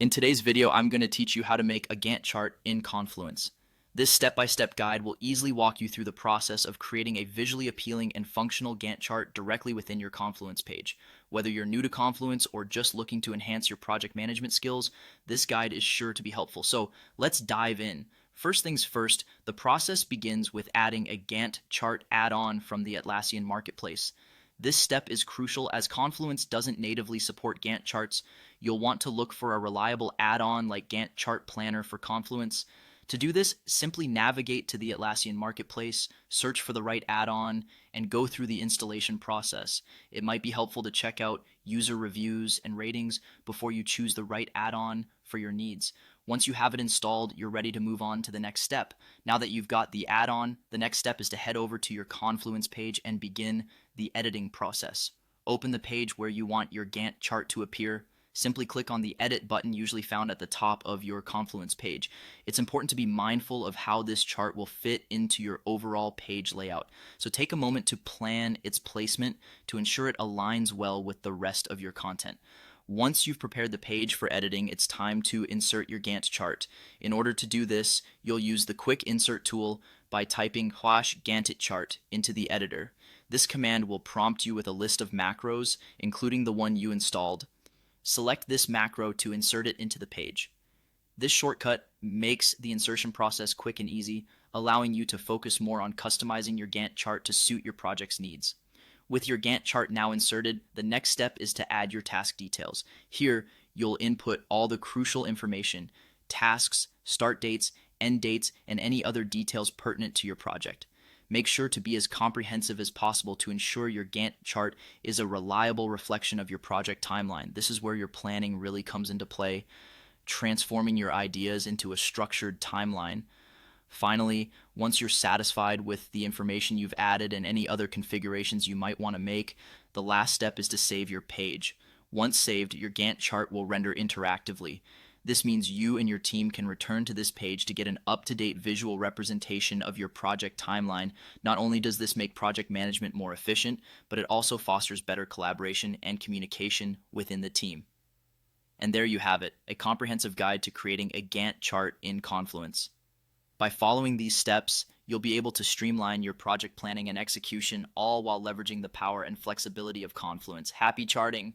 In today's video, I'm going to teach you how to make a Gantt chart in Confluence. This step-by-step guide will easily walk you through the process of creating a visually appealing and functional Gantt chart directly within your Confluence page. Whether you're new to Confluence or just looking to enhance your project management skills, this guide is sure to be helpful. So let's dive in. First things first, the process begins with adding a Gantt chart add-on from the Atlassian Marketplace. This step is crucial as Confluence doesn't natively support Gantt charts. You'll want to look for a reliable add-on like Gantt Chart Planner for Confluence. To do this, simply navigate to the Atlassian Marketplace, search for the right add-on, and go through the installation process. It might be helpful to check out user reviews and ratings before you choose the right add-on for your needs. Once you have it installed, you're ready to move on to the next step. Now that you've got the add-on, the next step is to head over to your Confluence page and begin the editing process. Open the page where you want your Gantt chart to appear. Simply click on the Edit button usually found at the top of your Confluence page. It's important to be mindful of how this chart will fit into your overall page layout. So take a moment to plan its placement to ensure it aligns well with the rest of your content. Once you've prepared the page for editing, it's time to insert your Gantt chart. In order to do this, you'll use the Quick Insert tool by typing /Gantt chart into the editor. This command will prompt you with a list of macros, including the one you installed. Select this macro to insert it into the page. This shortcut makes the insertion process quick and easy, allowing you to focus more on customizing your Gantt chart to suit your project's needs. With your Gantt chart now inserted, the next step is to add your task details. Here, you'll input all the crucial information: tasks, start dates, end dates, and any other details pertinent to your project. Make sure to be as comprehensive as possible to ensure your Gantt chart is a reliable reflection of your project timeline. This is where your planning really comes into play, transforming your ideas into a structured timeline. Finally, once you're satisfied with the information you've added and any other configurations you might want to make, the last step is to save your page. Once saved, your Gantt chart will render interactively. This means you and your team can return to this page to get an up-to-date visual representation of your project timeline. Not only does this make project management more efficient, but it also fosters better collaboration and communication within the team. And there you have it, a comprehensive guide to creating a Gantt chart in Confluence. By following these steps, you'll be able to streamline your project planning and execution, all while leveraging the power and flexibility of Confluence. Happy charting!